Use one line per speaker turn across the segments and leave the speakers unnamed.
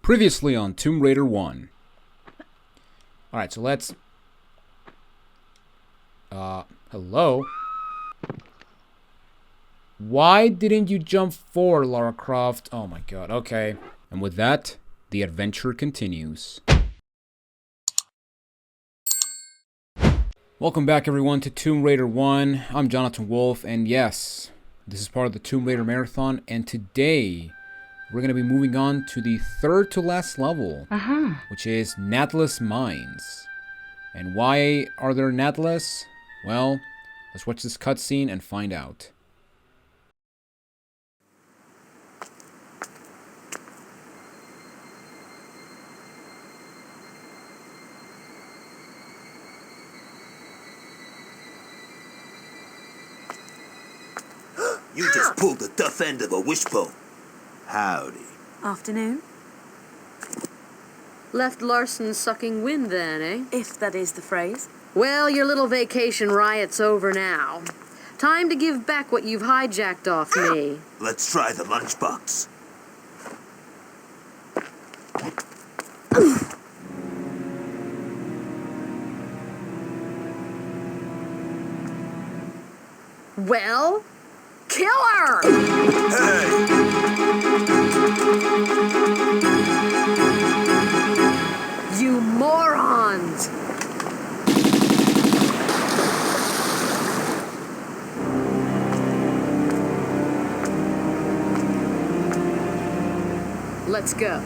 Previously on Tomb Raider 1. Alright, so let's... hello? Why didn't you jump forward, Lara Croft? Oh my god, okay. And with that, the adventure continues. Welcome back everyone to Tomb Raider 1. I'm Jonathan Wolf, and yes, this is part of the Tomb Raider Marathon, and today we're going to be moving on to the third to last level, which is Natla's Mines. And why are there Natlas? Well, let's watch this cutscene and find out.
You just pulled the tough end of a wishbone. Howdy.
Afternoon.
Left Larson sucking wind then, eh?
If that is the phrase.
Well, your little vacation riot's over now. Time to give back what you've hijacked off me.
Let's try the lunchbox.
Well, kill her!
Hey!
You morons! Let's go.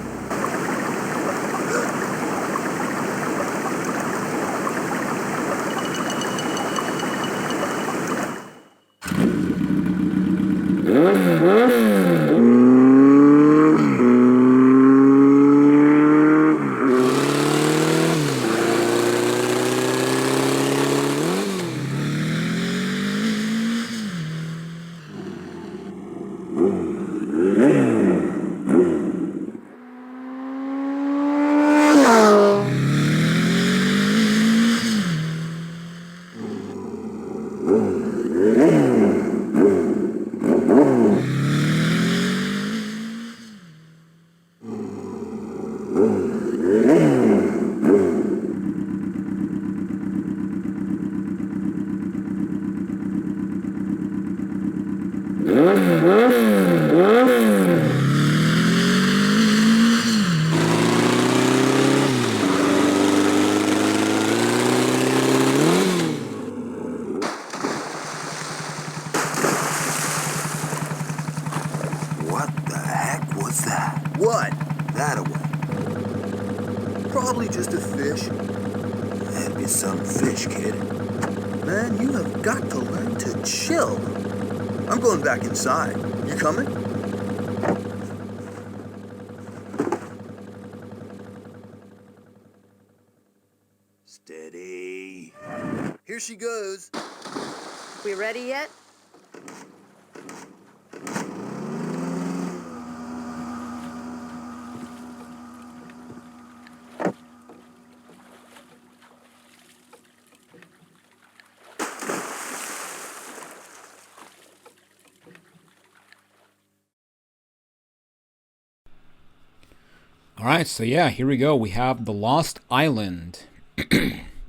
What the heck was that?
What?
That away.
Probably just a fish.
That'd be some fish, kid.
Man, you have got to learn to chill. I'm going back inside. You coming?
Steady.
Here she goes.
We ready yet?
Alright, so yeah, here we go. We have the Lost Island.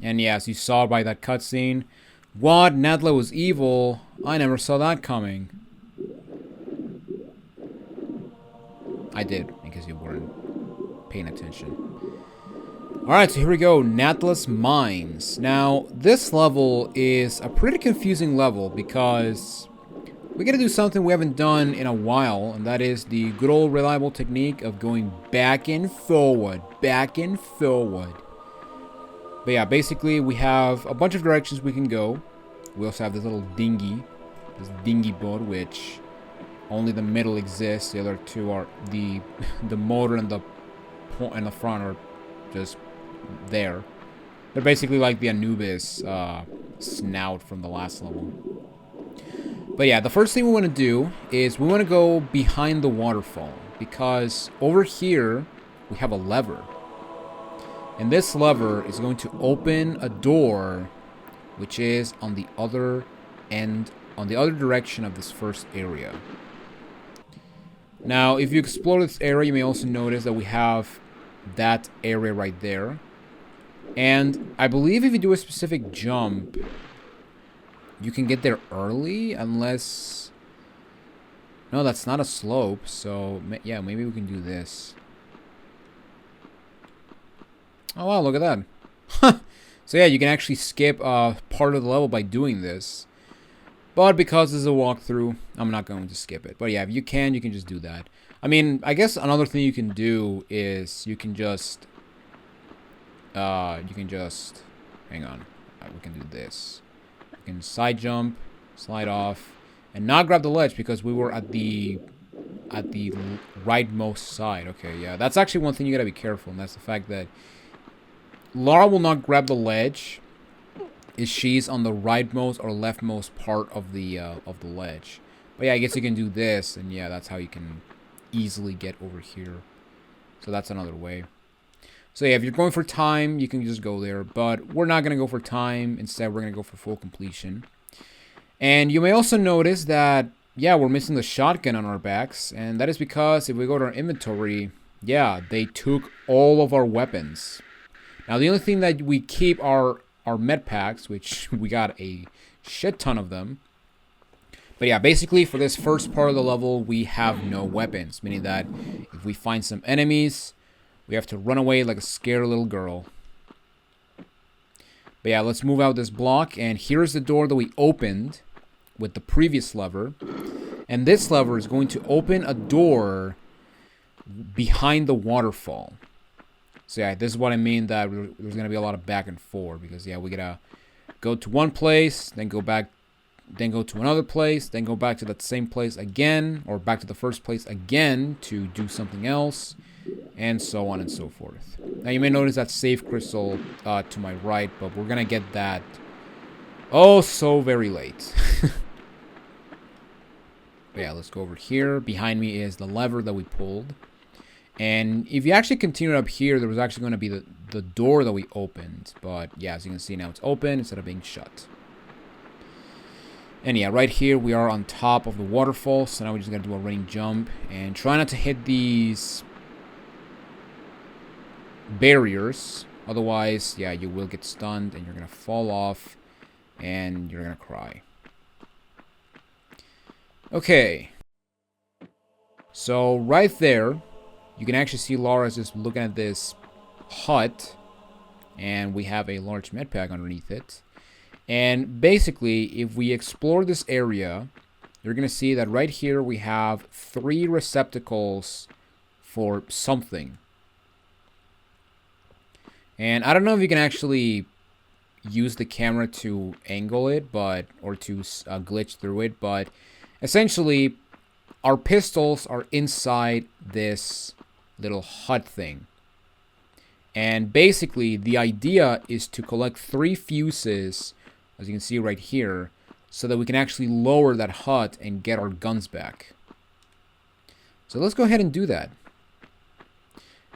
And yeah, as you saw by that cutscene, what? Natla was evil? I never saw that coming. I did, because you weren't paying attention. Alright, so here we go. Natla's Mines. Now, this level is a pretty confusing level because we gotta do something we haven't done in a while, and that is the good old reliable technique of going back and forward, back and forward. But yeah, basically we have a bunch of directions we can go. We also have this little dinghy, this dinghy boat, which only the middle exists. The other two are the motor and the front are just there. They're basically like the Anubis snout from the last level. But yeah, the first thing we want to do is we want to go behind the waterfall, because over here we have a lever. And this lever is going to open a door which is on the other end, on the other direction of this first area. Now, if you explore this area, you may also notice that we have that area right there. And I believe if you do a specific jump, you can get there early, unless... No, that's not a slope, so yeah, maybe we can do this. Oh wow, look at that. So yeah, you can actually skip part of the level by doing this. But because this is a walkthrough, I'm not going to skip it. But yeah, if you can just do that. I mean, I guess another thing you can do is you can just... hang on. We can do this. We can side jump, slide off, and not grab the ledge because we were at the rightmost side. Okay, yeah, that's actually one thing you gotta be careful, and that's the fact that Lara will not grab the ledge if she's on the rightmost or leftmost part of the ledge. But yeah, I guess you can do this, and yeah, that's how you can easily get over here. So that's another way. So yeah, if you're going for time, you can just go there. But we're not going to go for time. Instead, we're going to go for full completion. And you may also notice that, yeah, we're missing the shotgun on our backs. And that is because if we go to our inventory, yeah, they took all of our weapons. Now, the only thing that we keep are our med packs, which we got a shit ton of them. But yeah, basically for this first part of the level, we have no weapons. Meaning that if we find some enemies... we have to run away like a scared little girl. But yeah, let's move out this block. And here's the door that we opened with the previous lever. And this lever is going to open a door behind the waterfall. So yeah, this is what I mean that there's going to be a lot of back and forth. Because yeah, we got to go to one place, then go back, then go to another place, then go back to that same place again. Or back to the first place again to do something else. And so on and so forth. Now you may notice that save crystal to my right, but we're gonna get that oh so very late. But yeah, let's go over here. Behind me is the lever that we pulled. And if you actually continue up here, there was actually going to be the door that we opened. But yeah, as you can see now, it's open instead of being shut. And yeah, right here we are on top of the waterfall. So now we just gotta do a running jump and try not to hit these barriers, otherwise yeah, you will get stunned and you're gonna fall off and you're gonna cry. Okay, so right there you can actually see Laura's just looking at this hut, and we have a large med pack underneath it. And basically, if we explore this area, you're gonna see that right here we have 3 receptacles for something. And I don't know if you can actually use the camera to angle it, but or to glitch through it, but essentially our pistols are inside this little hut thing. And basically the idea is to collect 3 fuses, as you can see right here, so that we can actually lower that hut and get our guns back. So let's go ahead and do that.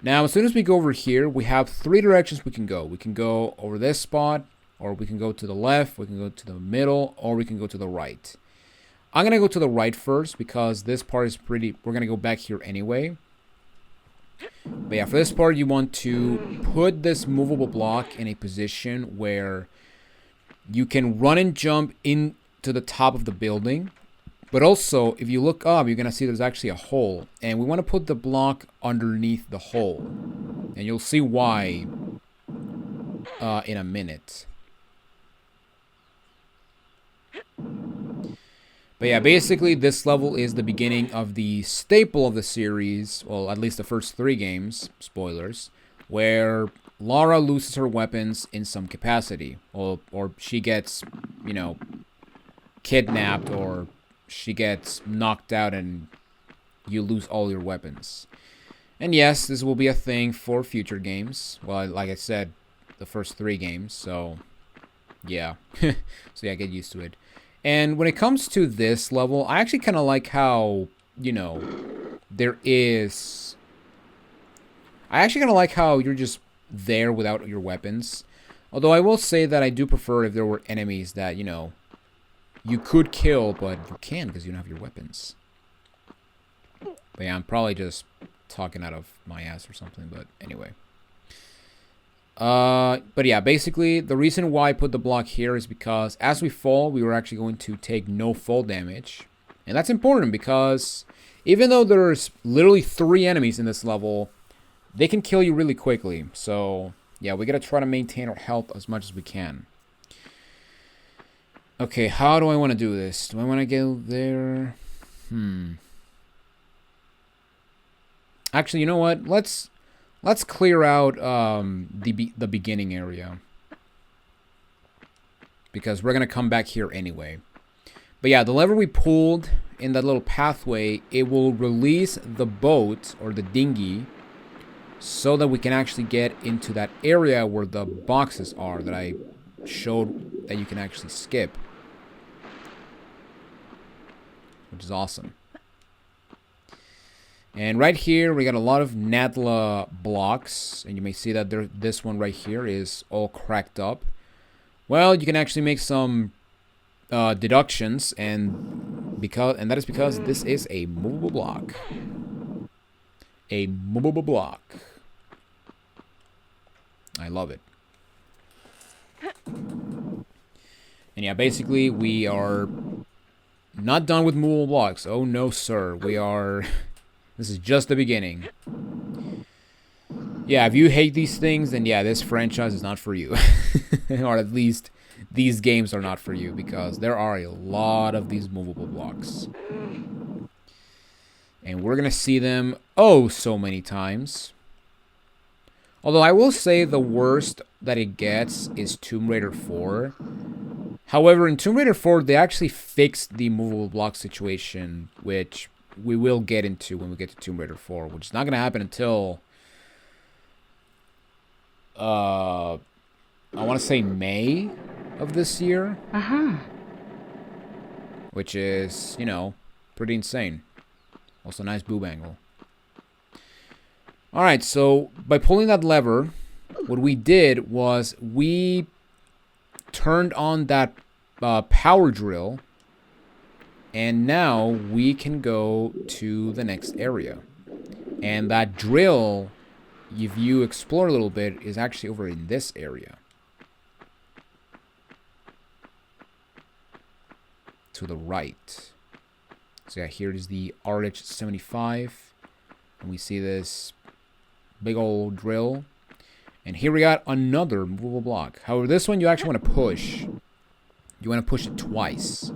Now, as soon as we go over here, we have 3 directions we can go. We can go over this spot, or we can go to the left, we can go to the middle, or we can go to the right. I'm going to go to the right first because this part is pretty... we're going to go back here anyway. But yeah, for this part, you want to put this movable block in a position where you can run and jump into the top of the building. But also, if you look up, you're going to see there's actually a hole. And we want to put the block underneath the hole. And you'll see why in a minute. But yeah, basically this level is the beginning of the staple of the series. Well, at least the first 3 games, spoilers, where Lara loses her weapons in some capacity. Or she gets, you know, kidnapped, or she gets knocked out and you lose all your weapons. And yes, this will be a thing for future games. Well, like I said, the first 3 games, so yeah. So yeah, get used to it. And when it comes to this level, I actually kind of like how, you know, there is... I actually kind of like how you're just there without your weapons. Although I will say that I do prefer if there were enemies that, you know, you could kill, but you can't because you don't have your weapons. But yeah, I'm probably just talking out of my ass or something, but anyway. But yeah, basically, the reason why I put the block here is because as we fall, we were actually going to take no fall damage. And that's important because even though there's literally 3 enemies in this level, they can kill you really quickly. So yeah, we gotta try to maintain our health as much as we can. Okay, how do I want to do this? Do I want to go there? Actually, you know what? Let's clear out the beginning area, because we're gonna come back here anyway. But yeah, the lever we pulled in that little pathway, it will release the boat or the dinghy, so that we can actually get into that area where the boxes are that I showed that you can actually skip, which is awesome. And right here, we got a lot of Natla blocks. And you may see that this one right here is all cracked up. Well, you can actually make some deductions. And that is because this is a movable block. A movable block. I love it. And yeah, basically, we are not done with movable blocks. Oh, no, sir. We are... This is just the beginning. Yeah, if you hate these things, then yeah, this franchise is not for you. Or at least these games are not for you, because there are a lot of these movable blocks. And we're going to see them oh so many times. Although I will say the worst that it gets is Tomb Raider 4. However, in Tomb Raider 4, they actually fixed the movable block situation, which we will get into when we get to Tomb Raider 4, which is not going to happen until, I want to say May of this year. Which is, you know, pretty insane. Also, nice boob angle. Alright, so by pulling that lever, what we did was we turned on that power drill. And now we can go to the next area. And that drill, if you explore a little bit, is actually over in this area. To the right. So yeah, here is the RH-75. And we see this big old drill. And here we got another movable block. However, this one you actually want to push. You want to push it twice.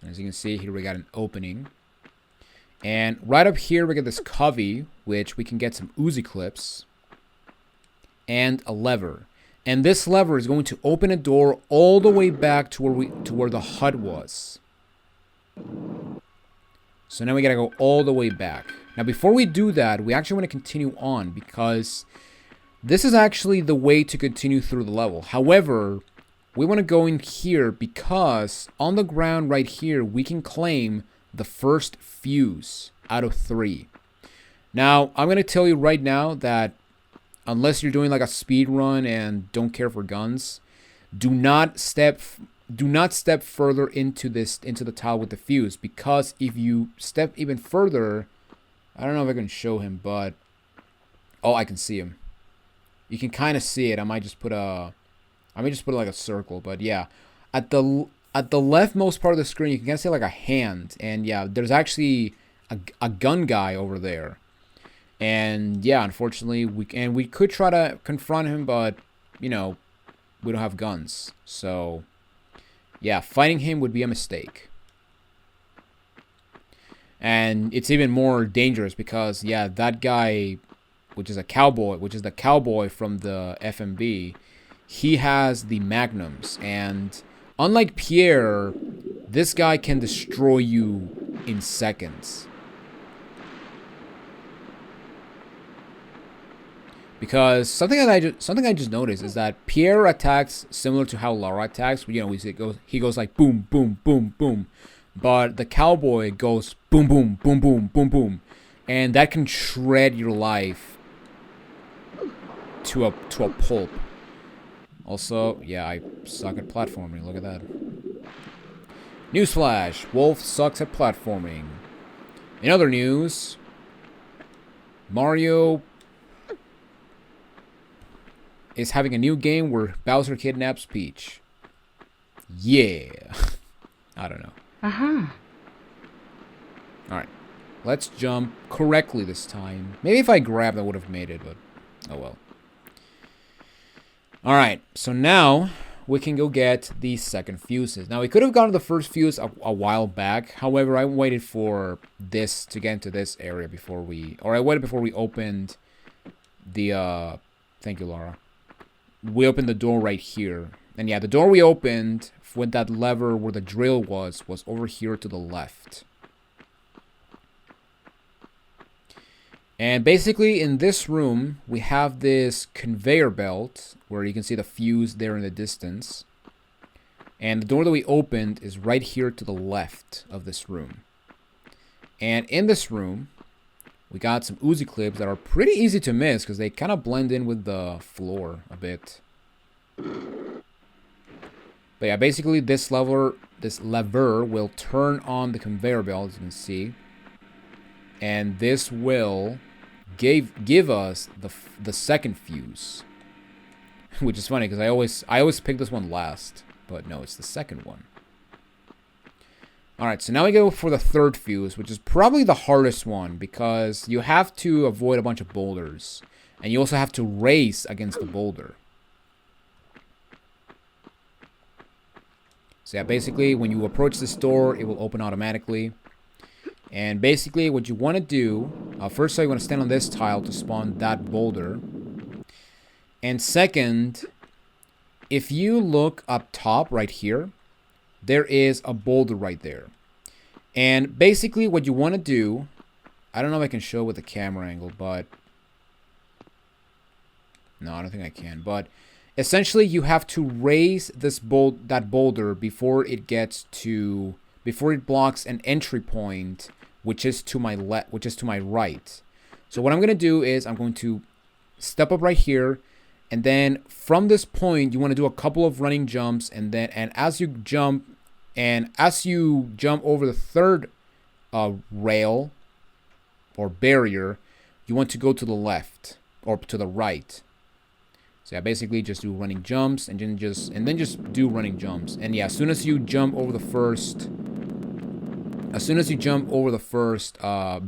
As you can see, here we got an opening. And right up here, we get this covey, which we can get some Uzi clips. And a lever. And this lever is going to open a door all the way back to where the HUD was. So now we gotta go all the way back. Now before we do that, we actually want to continue on, because this is actually the way to continue through the level. However, we want to go in here because on the ground right here, we can claim the first fuse out of 3. Now, I'm going to tell you right now that unless you're doing like a speed run and don't care for guns, do not step further into the tile with the fuse, because if you step even further, I don't know if I can show him, but oh, I can see him. You can kind of see it. I might just put like a circle, but yeah, at the leftmost part of the screen, you can kind of see like a hand, and yeah, there's actually a gun guy over there. And yeah, unfortunately, we could try to confront him, but you know, we don't have guns, so yeah, fighting him would be a mistake. And it's even more dangerous because yeah, that guy, which is the cowboy from the FMV, he has the magnums, and unlike Pierre, this guy can destroy you in seconds. Because something I just noticed is that Pierre attacks similar to how Lara attacks. You know, he goes like boom, boom, boom, boom, but the cowboy goes boom, boom, boom, boom, boom, boom, and that can shred your life to a pulp. Also, yeah, I suck at platforming. Look at that. Newsflash. Wolf sucks at platforming. In other news, Mario is having a new game where Bowser kidnaps Peach. Yeah. I don't know.
Uh-huh.
Alright. Let's jump correctly this time. Maybe if I grabbed, I would have made it, but oh well. Alright, so now we can go get the second fuses. Now, we could have gotten the first fuse a while back. However, I waited for this to get into this area before we... Or I waited before we opened the... Thank you, Laura. We opened the door right here. And yeah, the door we opened with that lever where the drill was over here to the left. And basically, in this room, we have this conveyor belt where you can see the fuse there in the distance. And the door that we opened is right here to the left of this room. And in this room, we got some Uzi clips that are pretty easy to miss because they kind of blend in with the floor a bit. But yeah, basically this lever will turn on the conveyor belt, as you can see. And this will give us the second fuse. Which is funny because I always pick this one last, but no, it's the second one. Alright, so now we go for the third fuse, which is probably the hardest one because you have to avoid a bunch of boulders. And you also have to race against the boulder. So yeah, basically when you approach this door, it will open automatically. And basically what you want to do, first you want to stand on this tile to spawn that boulder. And second, if you look up top right here, there is a boulder right there. And basically what you want to do, I don't know if I can show with the camera angle, but... No, I don't think I can, but... Essentially, you have to raise that boulder before it blocks an entry point, which is to my right. So what I'm going to do is I'm going to step up right here, and then from this point, you want to do a couple of running jumps, and as you jump over the third rail or barrier, you want to go to the left or to the right. So yeah, basically just do running jumps and then just do running jumps. And yeah, as soon as you jump over the first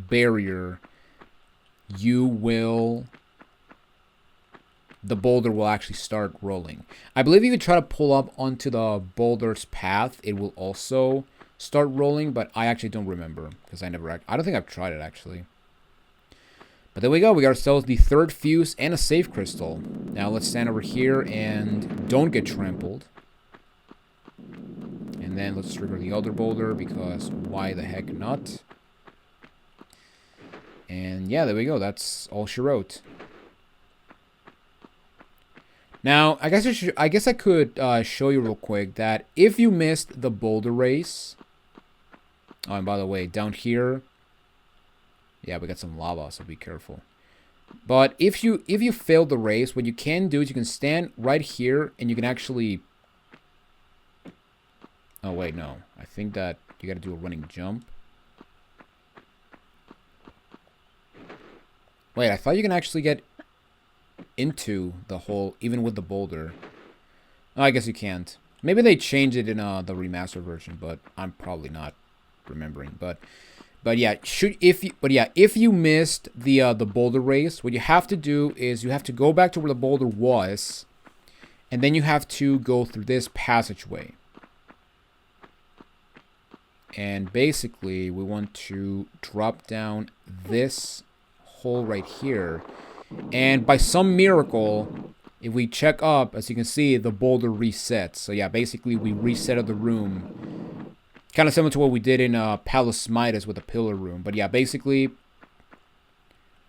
barrier, the boulder will actually start rolling. I believe if you try to pull up onto the boulder's path, it will also start rolling, but I actually don't remember because I don't think I've tried it actually. But there we go. We got ourselves the third fuse and a save crystal. Now let's stand over here and don't get trampled. And then let's trigger the other boulder because why the heck not? And yeah, there we go. That's all she wrote. Now, I guess I could show you real quick that if you missed the boulder race. Oh, and by the way, down here. Yeah, we got some lava, so be careful. But if you failed the race, what you can do is you can stand right here and you can actually... Oh, wait, no. I think that you got to do a running jump. Wait, I thought you can actually get into the hole, even with the boulder. Oh, I guess you can't. Maybe they changed it in the remastered version, but I'm probably not remembering. But yeah, if you missed the boulder race, what you have to do is you have to go back to where the boulder was, and then you have to go through this passageway. And basically, we want to drop down this hole right here. And by some miracle, if we check up, as you can see, the boulder resets. So yeah, basically we resetted the room. Kind of similar to what we did in Palace Midas with the pillar room. But yeah, basically,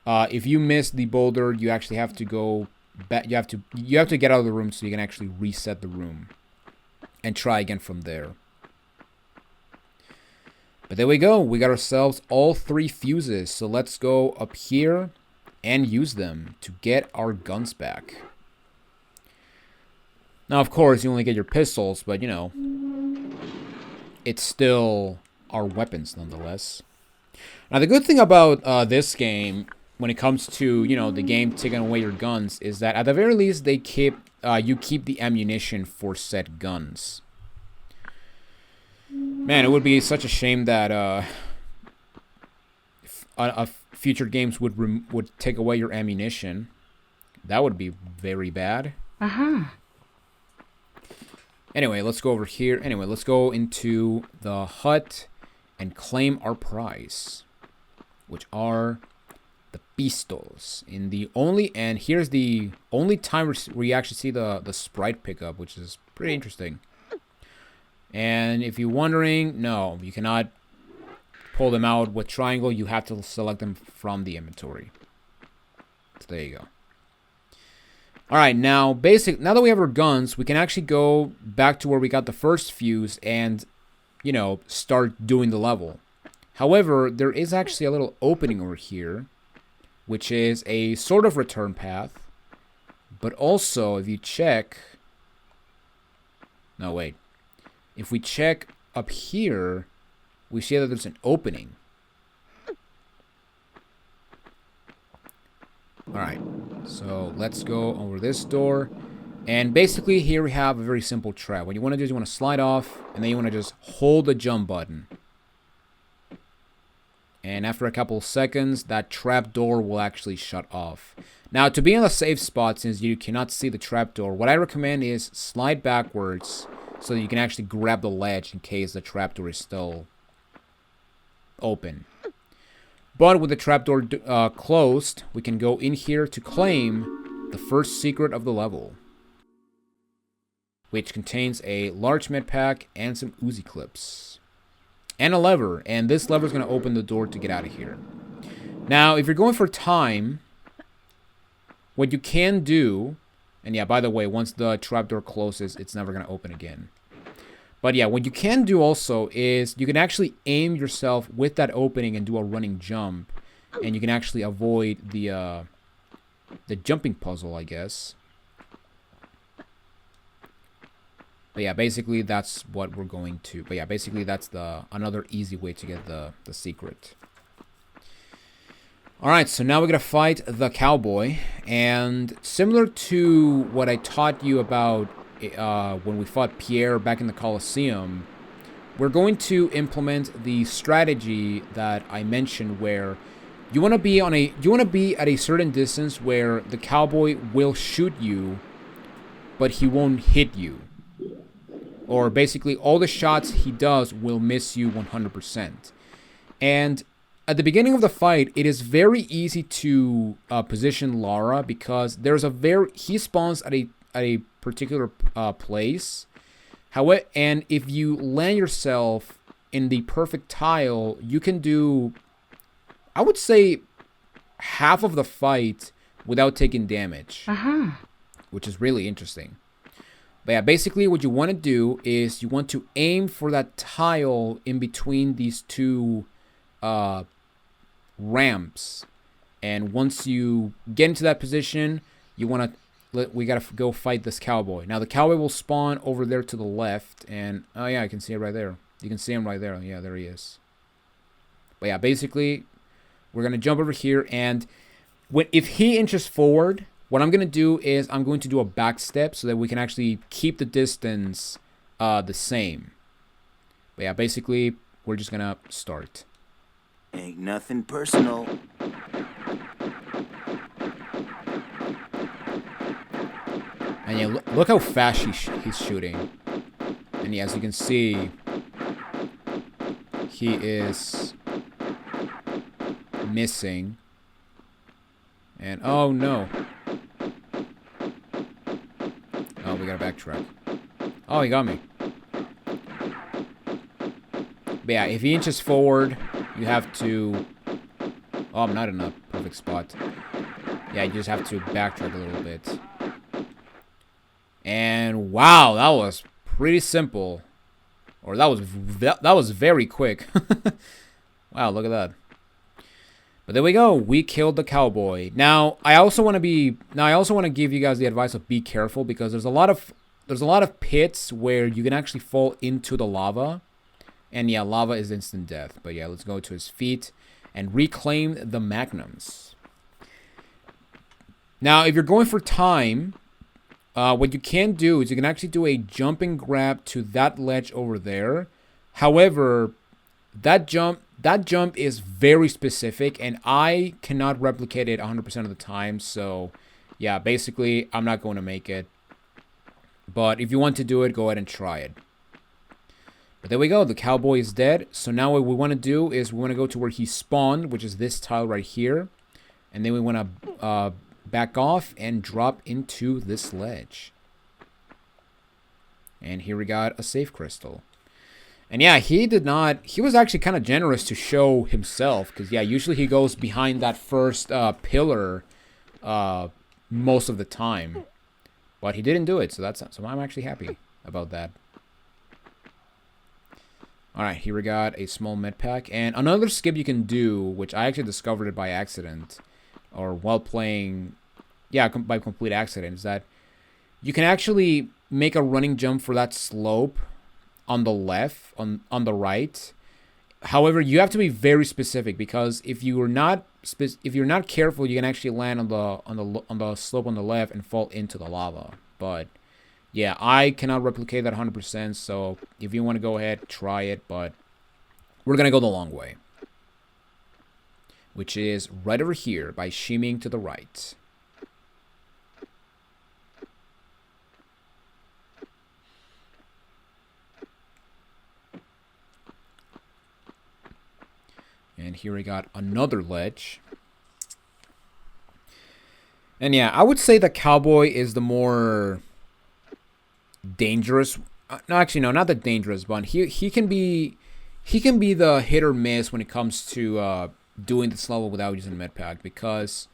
if you miss the boulder, you actually have to go back. You have to get out of the room so you can actually reset the room and try again from there. But there we go. We got ourselves all 3 fuses. So let's go up here and use them to get our guns back. Now, of course, you only get your pistols, but, you know, it's still our weapons nonetheless. Now, the good thing about this game, when it comes to, you know, the game taking away your guns, is that at the very least, they keep you keep the ammunition for said guns. Man, it would be such a shame that future games would take away your ammunition. That would be very bad. Anyway, let's go over here. Anyway, let's go into the hut and claim our prize, which are the pistols. And here's the only time where you actually see the sprite pickup, which is pretty interesting. And if you're wondering, no, you cannot pull them out with triangle. You have to select them from the inventory. So there you go. Alright, now that we have our guns, we can actually go back to where we got the first fuse and, you know, start doing the level. However, there is actually a little opening over here, which is a sort of return path. But also, if you check... No, wait. If we check up here, we see that there's an opening. Alright, so let's go over this door. And basically here we have a very simple trap. What you want to do is you want to slide off, and then you want to just hold the jump button. And after a couple of seconds, that trap door will actually shut off. Now, to be in a safe spot, since you cannot see the trap door, what I recommend is slide backwards so that you can actually grab the ledge in case the trap door is still open. But with the trapdoor closed, we can go in here to claim the first secret of the level, which contains a large med pack and some Uzi clips. And a lever, and this lever is going to open the door to get out of here. Now, if you're going for time, what you can do, and yeah, by the way, once the trapdoor closes, it's never going to open again. But yeah, what you can do also is you can actually aim yourself with that opening and do a running jump. And you can actually avoid the jumping puzzle, I guess. But yeah, basically that's what we're going to. But yeah, basically that's another easy way to get the secret. Alright, so now we're going to fight the cowboy. And similar to what I taught you about when we fought Pierre back in the Colosseum, we're going to implement the strategy that I mentioned, where you want to be at a certain distance where the cowboy will shoot you, but he won't hit you. Or basically all the shots he does will miss you 100%. And at the beginning of the fight, it is very easy to position Lara, because he spawns at a particular place. However, and if you land yourself in the perfect tile, you can do, I would say, half of the fight without taking damage, which is really interesting. But yeah, basically what you want to do is you want to aim for that tile in between these two ramps, and once you get into that position, we gotta go fight this cowboy. Now the cowboy will spawn over there to the left, and oh yeah, I can see it right there. You can see him right there. Yeah, there he is. But yeah, basically we're gonna jump over here, and if he inches forward, what I'm gonna do is I'm going to do a back step so that we can actually keep the distance the same. But yeah, basically we're just gonna start.
Ain't nothing personal.
And yeah, look how fast he's shooting. And yeah, as you can see, he is missing. And oh no. Oh, we gotta backtrack. Oh, he got me. But yeah, if he inches forward, you have to... Oh, I'm not in a perfect spot. Yeah, you just have to backtrack a little bit. And wow, that was pretty simple. Or that was very quick. Wow, look at that. But there we go. We killed the cowboy. Now, I also want to give you guys the advice of be careful, because there's a lot of there's a lot of pits where you can actually fall into the lava. And yeah, lava is instant death. But yeah, let's go to his feet and reclaim the magnums. Now, if you're going for time, what you can do is you can actually do a jumping grab to that ledge over there. However, that jump is very specific, and I cannot replicate it 100% of the time. So, yeah, basically, I'm not going to make it. But if you want to do it, go ahead and try it. But there we go. The cowboy is dead. So now what we want to do is we want to go to where he spawned, which is this tile right here. And then we want to back off and drop into this ledge. And here we got a safe crystal. And yeah, he was actually kind of generous to show himself. Because yeah, usually he goes behind that first pillar most of the time. But he didn't do it, so I'm actually happy about that. Alright, here we got a small med pack. And another skip you can do, which I actually discovered it by accident, or while playing, yeah, by complete accident, is that you can actually make a running jump for that slope on the left, on the right. However, you have to be very specific, because if you're not careful, you can actually land on the slope on the left and fall into the lava. But yeah, I cannot replicate that 100%. So if you want to go ahead, try it. But we're gonna go the long way, which is right over here by shimmying to the right. And here we got another ledge. And yeah, I would say the cowboy is the more dangerous. No, actually, no, not the dangerous one. He can be the hit or miss when it comes to doing this level without using med pack, because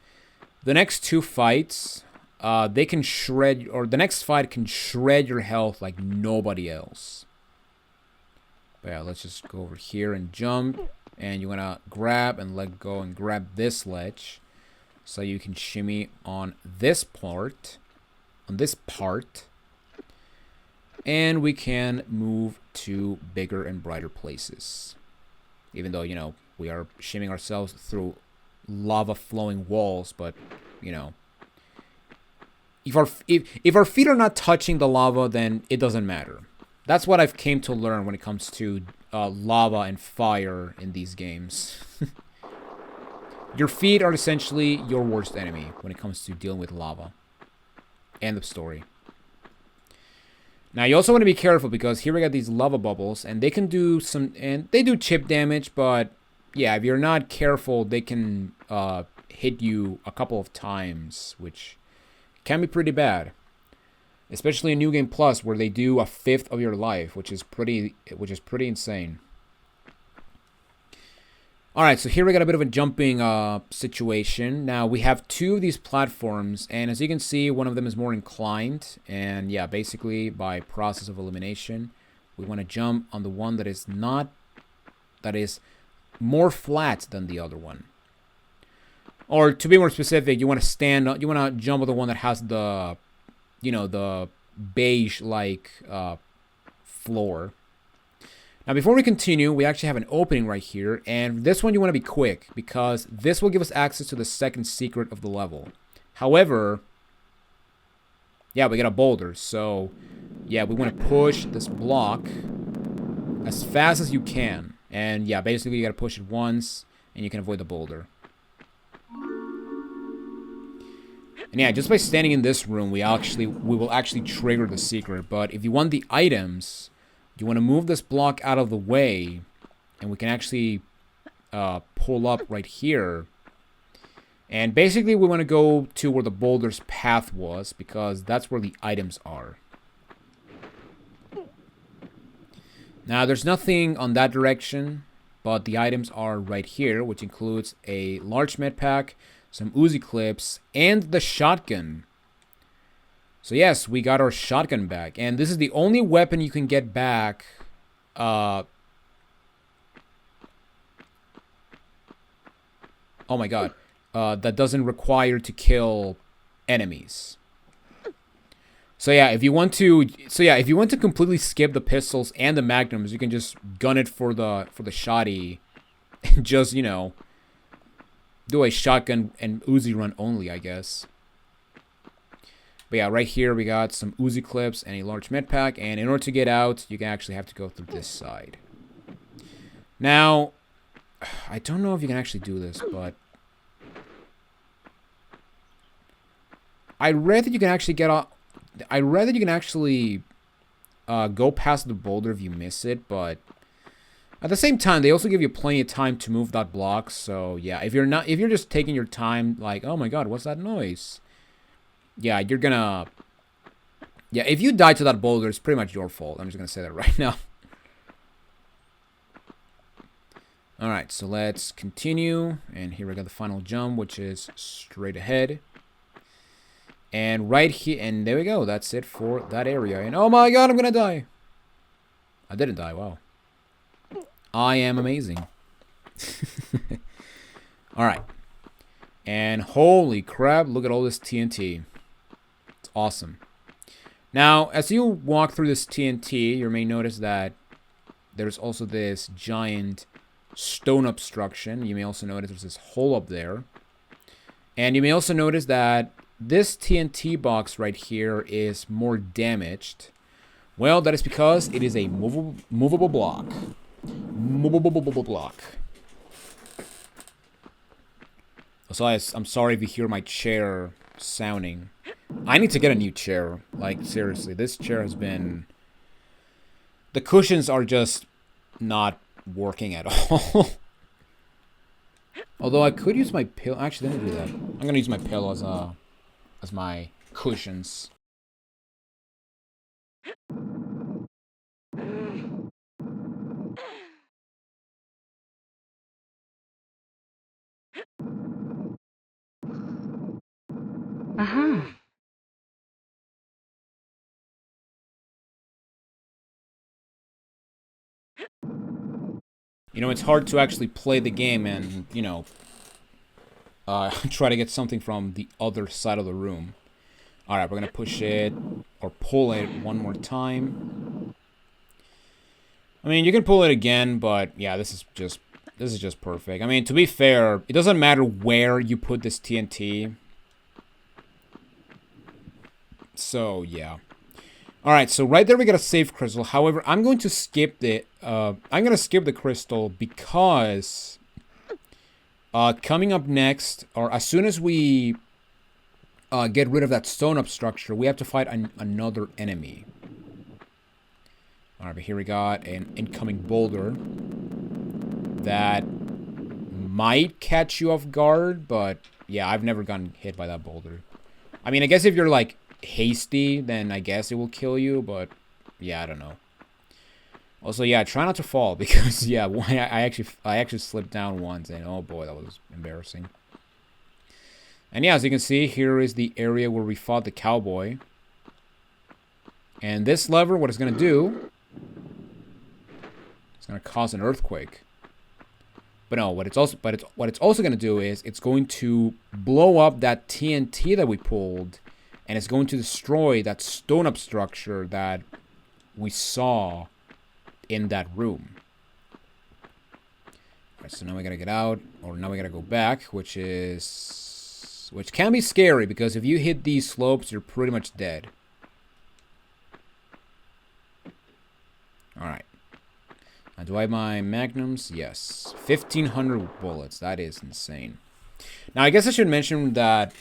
the next two fights, they can shred, or the next fight can shred your health like nobody else. But yeah, let's just go over here and jump. And you want to grab and let go and grab this ledge, so you can shimmy on this part. And we can move to bigger and brighter places. Even though, you know, we are shimmying ourselves through lava flowing walls, but, you know, if our feet are not touching the lava, then it doesn't matter. That's what I've came to learn when it comes to lava and fire in these games. Your feet are essentially your worst enemy when it comes to dealing with lava. End of story. Now you also want to be careful, because here we got these lava bubbles, and they can do they do chip damage, but yeah, if you're not careful, they can hit you a couple of times, which can be pretty bad. Especially in New Game Plus, where they do a fifth of your life, which is pretty insane. All right, so here we got a bit of a jumping situation. Now we have two of these platforms, and as you can see, one of them is more inclined. And yeah, basically by process of elimination, we want to jump on the one that is more flat than the other one. Or to be more specific, you want to jump on the one that has the, you know, the beige-like floor. Now, before we continue, we actually have an opening right here, and this one you want to be quick, because this will give us access to the second secret of the level. However, yeah, we got a boulder, so yeah, we want to push this block as fast as you can. And yeah, basically you got to push it once, and you can avoid the boulder. And yeah, just by standing in this room, we will actually trigger the secret. But if you want the items, you want to move this block out of the way, and we can actually pull up right here. And basically, we want to go to where the boulder's path was, because that's where the items are. Now, there's nothing on that direction, but the items are right here, which includes a large med pack, some Uzi clips, and the shotgun. So yes, we got our shotgun back, and this is the only weapon you can get back. Oh my god. That doesn't require to kill enemies. So yeah, if you want to completely skip the pistols and the magnums, you can just gun it for the shoddy, and just, you know, do a shotgun and Uzi run only, I guess. But yeah, right here we got some Uzi clips and a large med pack, and in order to get out, you can actually have to go through this side. Now, I don't know if you can actually do this, but I read that you can actually get off. I read that you can actually go past the boulder if you miss it, but at the same time, they also give you plenty of time to move that block. So yeah, if you're just taking your time, like, oh my god, what's that noise? Yeah, you're gonna. Yeah, if you die to that boulder, it's pretty much your fault. I'm just gonna say that right now. All right, so let's continue, and here we got the final jump, which is straight ahead. And right here, and there we go. That's it for that area. And oh my god, I'm gonna die. I didn't die. Wow. I am amazing. All right. And holy crap, look at all this TNT. It's awesome. Now, as you walk through this TNT, you may notice that there's also this giant stone obstruction. You may also notice there's this hole up there. And you may also notice that this TNT box right here is more damaged. Well, that is because it is a movable block. Movable block. So I'm sorry if you hear my chair sounding. I need to get a new chair. Like, seriously, this chair has been... The cushions are just not working at all. Although I could use my pillow. Actually, let me do that. I'm gonna use my pillow as my cushions. You know, it's hard to actually play the game and, you know, try to get something from the other side of the room. Alright, we're gonna push it, or pull it one more time. I mean, you can pull it again, but yeah, this is just perfect. I mean, to be fair, it doesn't matter where you put this TNT. So, yeah. Alright, so right there we got a save crystal. However, I'm going to skip the crystal because coming up next, or as soon as we get rid of that stone up structure, we have to fight another enemy. Alright, but here we got an incoming boulder that might catch you off guard, but yeah, I've never gotten hit by that boulder. I mean, I guess if you're like hasty, then I guess it will kill you, but yeah, I don't know. Also, yeah, try not to fall because yeah, I actually slipped down once, and oh boy, that was embarrassing. And yeah, as you can see, here is the area where we fought the cowboy. And this lever, what it's gonna do, it's gonna cause an earthquake. But no, what it's also gonna do is it's going to blow up that TNT that we pulled. And it's going to destroy that stone up structure that we saw in that room. Alright, so now we gotta get out, or now we gotta go back, which can be scary, because if you hit these slopes, you're pretty much dead. Alright. Now, do I have my magnums? Yes. 1,500 bullets. That is insane. Now, I guess I should mention that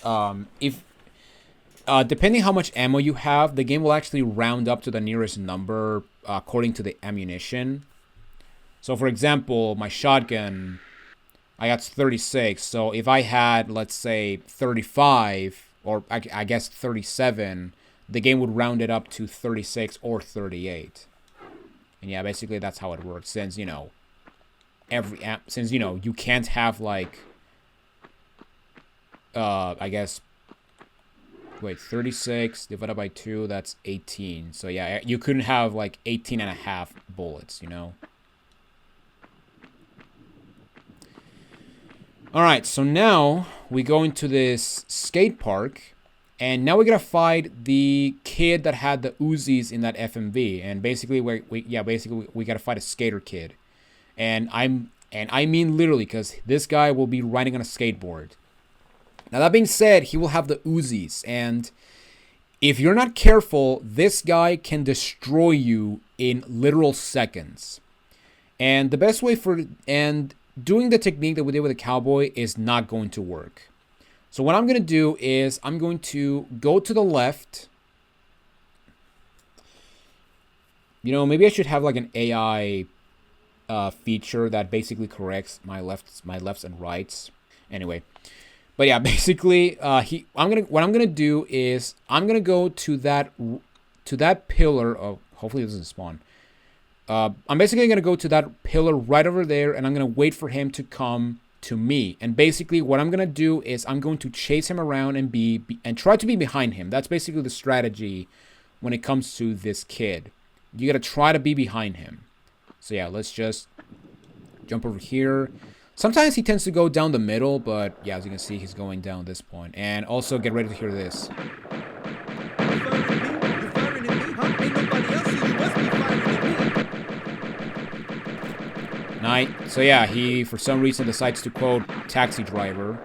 depending how much ammo you have, the game will actually round up to the nearest number according to the ammunition. So, for example, my shotgun, I got 36. So, if I had, let's say, 35, or I guess 37, the game would round it up to 36 or 38. And yeah, basically that's how it works. Since, you know, you can't have, like, I guess... Wait, 36 divided by 2, that's 18. So yeah, you couldn't have like 18 and a half bullets, you know? Alright, so now we go into this skate park. And now we gotta fight the kid that had the Uzis in that FMV. And basically, we gotta fight a skater kid. And I mean literally, because this guy will be riding on a skateboard. Now that being said, he will have the Uzis, and if you're not careful, this guy can destroy you in literal seconds. And the best way doing the technique that we did with the Cowboy is not going to work. So what I'm going to do is I'm going to go to the left. You know, maybe I should have like an AI feature that basically corrects my lefts and rights. Anyway, but yeah, basically, what I'm gonna do is I'm gonna go to that pillar. Oh, hopefully it doesn't spawn. I'm basically gonna go to that pillar right over there, and I'm gonna wait for him to come to me. And basically, what I'm gonna do is I'm going to chase him around and try to be behind him. That's basically the strategy when it comes to this kid. You gotta try to be behind him. So yeah, let's just jump over here. Sometimes he tends to go down the middle, but yeah, as you can see, he's going down this point. And also, get ready to hear this. Night. So yeah, he, for some reason, decides to quote Taxi Driver.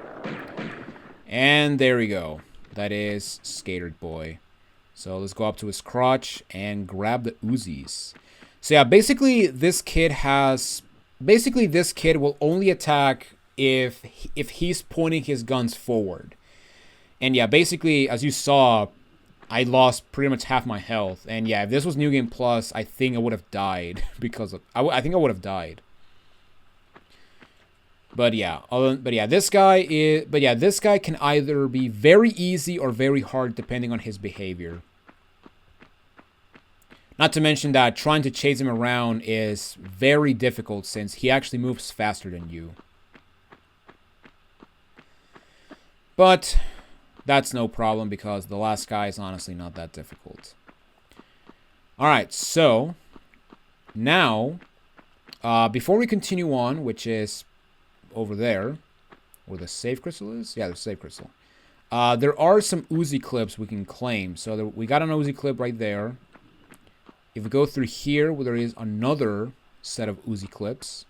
And there we go. That is Skater Boy. So let's go up to his crotch and grab the Uzis. So yeah, basically this kid will only attack if he's pointing his guns forward. And yeah, basically, as you saw, I lost pretty much half my health. And yeah, if this was New Game Plus, I think I would have died I think I would have died. But yeah, this guy can either be very easy or very hard depending on his behavior. Not to mention that trying to chase him around is very difficult since he actually moves faster than you. But that's no problem because the last guy is honestly not that difficult. Alright, so now, before we continue on, which is over there, where the save crystal is? Yeah, the save crystal. There are some Uzi clips we can claim. So we got an Uzi clip right there. If we go through here, where there is another set of Uzi clips.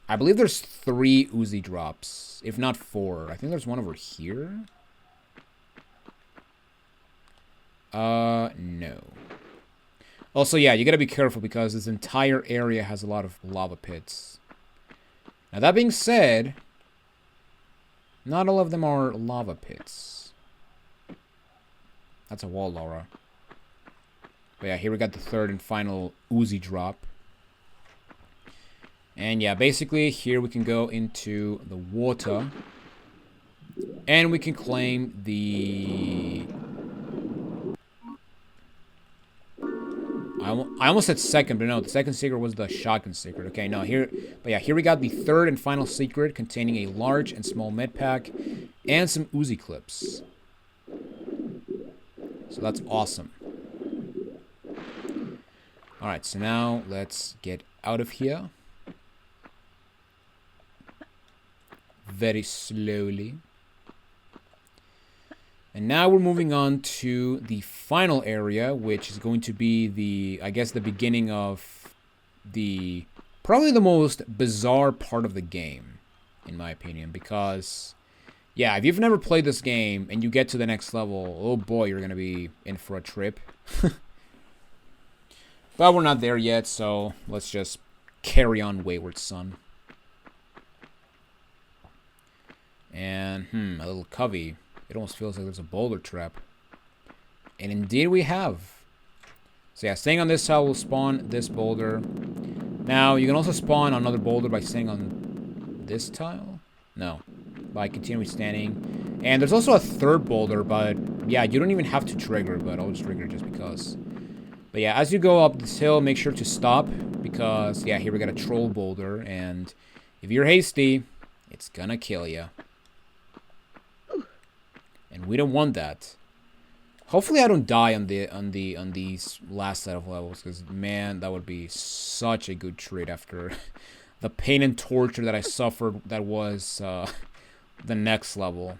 I believe there's 3 Uzi drops, if not 4. I think there's one over here. No. Also, yeah, you gotta be careful because this entire area has a lot of lava pits. Now, that being said, not all of them are lava pits. That's a wall, Laura. But yeah, here we got the third and final Uzi drop. And yeah, basically, here we can go into the water. And we can claim the... I almost said second, but no, the second secret was the shotgun secret. Okay, no, here... But yeah, here we got the third and final secret containing a large and small med pack and some Uzi clips. So that's awesome. Alright, so now let's get out of here. Very slowly. And now we're moving on to the final area, which is going to be the, I guess, the beginning of the, probably the most bizarre part of the game, in my opinion, because, yeah, if you've never played this game and you get to the next level, oh boy, you're going to be in for a trip. But we're not there yet, so let's just carry on, Wayward Son. And, a little covey. It almost feels like there's a boulder trap. And indeed we have. So yeah, staying on this tile will spawn this boulder. Now, you can also spawn another boulder by staying on this tile? No. By continuing standing. And there's also a third boulder, but yeah, you don't even have to trigger, but I'll just trigger just because. But yeah, as you go up this hill, make sure to stop. Because, yeah, here we got a troll boulder. And if you're hasty, it's gonna kill you. And we don't want that. Hopefully I don't die on these last set of levels, because man, that would be such a good treat after the pain and torture that I suffered that was the next level.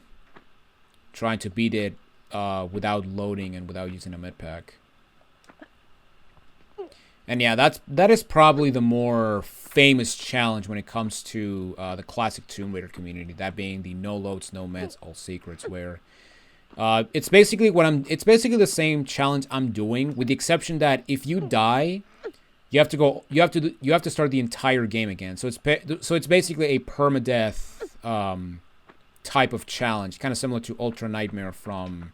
trying to beat it without loading and without using a med pack. And yeah, that is probably the more famous challenge when it comes to the classic Tomb Raider community. That being the no loads, no meds, all secrets, where it's basically the same challenge I'm doing, with the exception that if you die, you have to start the entire game again. So it's basically a permadeath type of challenge, kind of similar to Ultra Nightmare from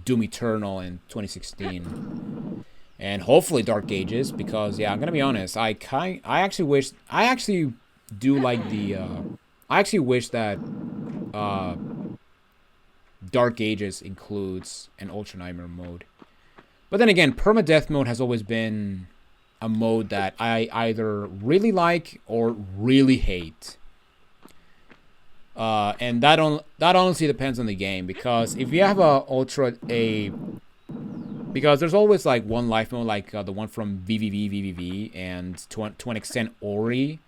Doom Eternal in 2016. And hopefully Dark Ages, because yeah, I'm gonna be honest, I actually wish that Dark Ages includes an Ultra Nightmare mode. But then again, permadeath mode has always been a mode that I either really like or really hate. And that honestly depends on the game, because if you have because there's always like one life mode, like the one from VVV, and to an extent Ori,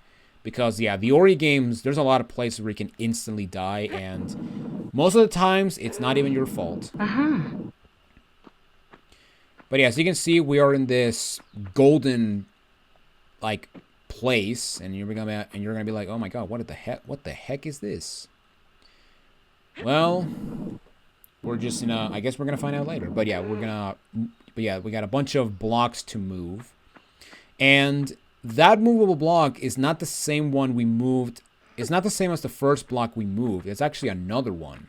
because yeah, the Ori games, there's a lot of places where you can instantly die, and most of the times it's not even your fault. But yeah, as you can see, we are in this golden like place, and you're gonna be like, oh my god, what the heck is this? Well, we're just I guess we're gonna find out later. But yeah, we got a bunch of blocks to move, and that movable block is not the same one we moved. It's not the same as the first block we moved. It's actually another one.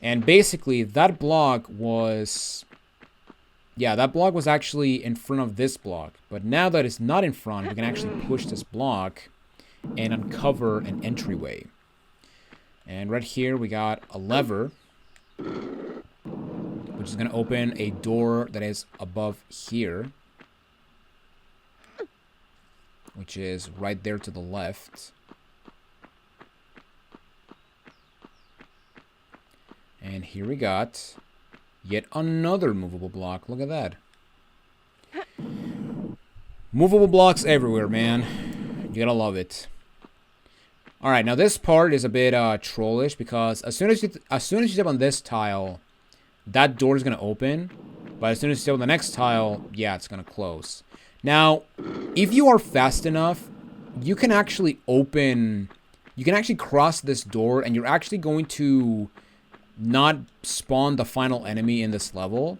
And basically, that block was actually in front of this block. But now that it's not in front, we can actually push this block and uncover an entryway. And right here, we got a lever, which is going to open a door that is above here, which is right there to the left. And here we got yet another movable block. Look at that. Movable blocks everywhere, man. You gotta love it. Alright, now this part is a bit trollish, because as soon as you step on this tile, that door is gonna open. But as soon as you step on the next tile, yeah, it's gonna close. Now, if you are fast enough, you can actually cross this door, and you're actually going to not spawn the final enemy in this level.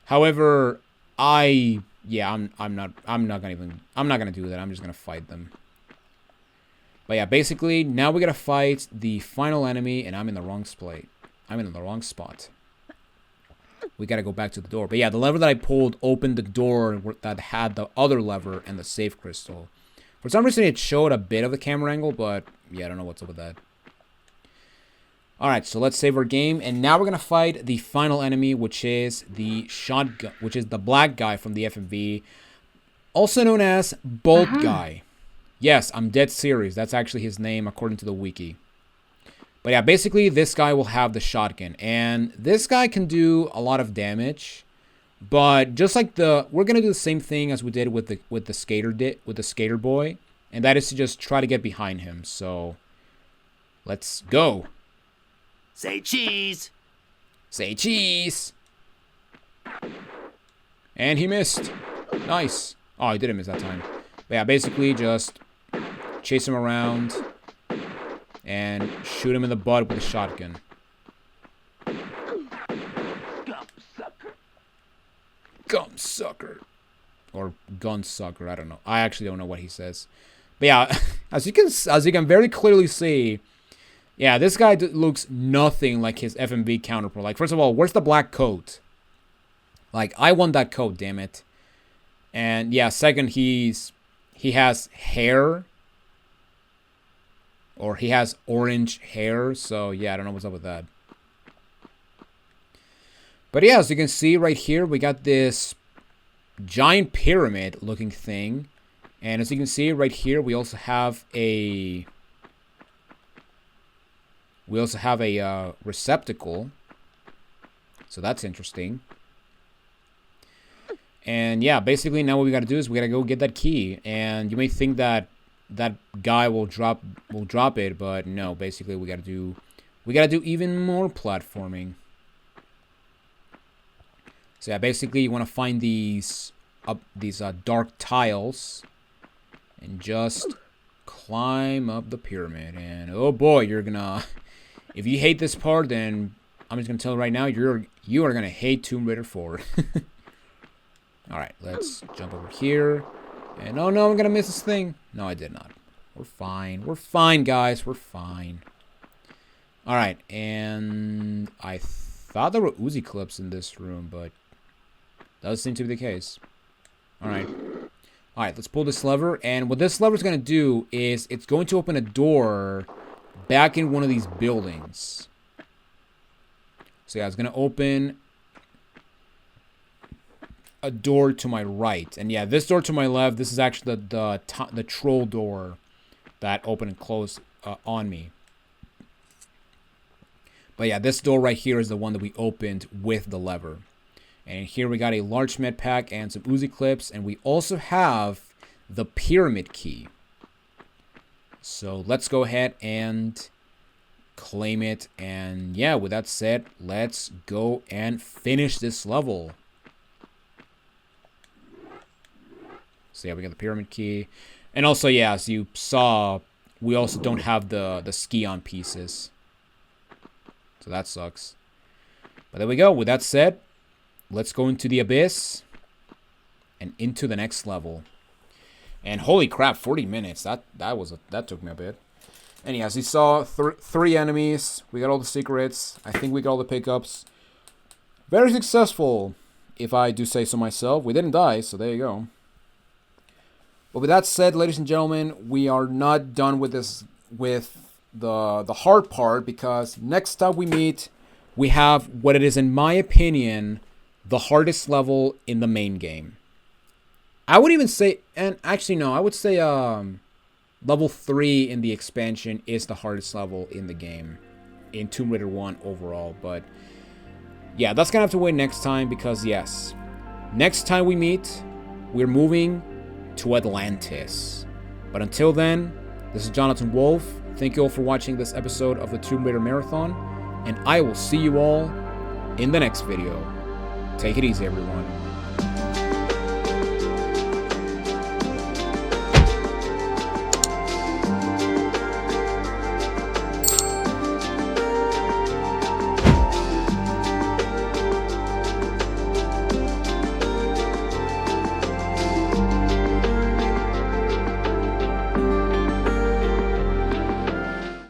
However, I'm not gonna do that. I'm just gonna fight them. But yeah, basically now we gotta fight the final enemy, and I'm in the wrong spot. We gotta go back to the door. But yeah, the lever that I pulled opened the door that had the other lever and the safe crystal. For some reason, it showed a bit of the camera angle, but yeah, I don't know what's up with that. Alright, so let's save our game, and now we're gonna fight the final enemy, which is the shotgun, which is the black guy from the FMV, also known as Bolt Guy. Yes, I'm dead serious. That's actually his name according to the wiki. But yeah, basically this guy will have the shotgun, and this guy can do a lot of damage. But just like we're gonna do the same thing as we did with the skater boy, and that is to just try to get behind him. So let's go.
Say cheese.
Say cheese. And he missed. Nice. Oh, he didn't miss that time. But yeah, basically just chase him around and shoot him in the butt with a shotgun. Gum sucker. Or gun sucker, I don't know. I actually don't know what he says. But yeah, as you can very clearly see, yeah, this guy looks nothing like his FMV counterpart. Like, first of all, where's the black coat? Like, I want that coat, damn it. And yeah, second, he has hair. Or he has orange hair. So yeah, I don't know what's up with that. But yeah, as you can see right here, we got this giant pyramid looking thing. And as you can see right here, we also have a receptacle. So that's interesting. And yeah, basically now what we got to do is we got to go get that key. And you may think that that guy will drop it, but no, basically we got to we gotta do even more platforming. So yeah, basically you want to find these dark tiles and just climb up the pyramid. And oh boy, you're gonna, if you hate this part, then I'm just gonna tell you right now, you are gonna hate Tomb Raider 4. All right, let's jump over here. And oh no, I'm gonna miss this thing. No, I did not. We're fine. We're fine, guys. We're fine. All right, and I thought there were Uzi clips in this room, but does seem to be the case. All right. All right, let's pull this lever. And what this lever is going to do is it's going to open a door back in one of these buildings. So yeah, it's going to open a door to my right. And yeah, this door to my left, this is actually the troll door that opened and closed on me. But yeah, this door right here is the one that we opened with the lever. And here we got a large med pack and some Uzi clips. And we also have the pyramid key. So let's go ahead and claim it. And yeah, with that said, let's go and finish this level. So yeah, we got the pyramid key. And also, yeah, as you saw, we also don't have the ski-on pieces. So that sucks. But there we go. With that said, let's go into the abyss and into the next level. And holy crap, 40 minutes. That took me a bit. And yeah, as you saw, 3 enemies. We got all the secrets. I think we got all the pickups. Very successful, if I do say so myself. We didn't die, so there you go. But with that said, ladies and gentlemen, we are not done with this, with the hard part, because next time we meet, we have what it is, in my opinion, the hardest level in the main game. I would even say, and actually no, I would say level 3 in the expansion is the hardest level in the game, in Tomb Raider 1 overall. But yeah, that's gonna have to wait next time, because yes, next time we meet, we're moving to Atlantis. But until then, this is Jonathan Wolf. Thank you all for watching this episode of the Tomb Raider Marathon, and I will see you all in the next video. Take it easy, everyone.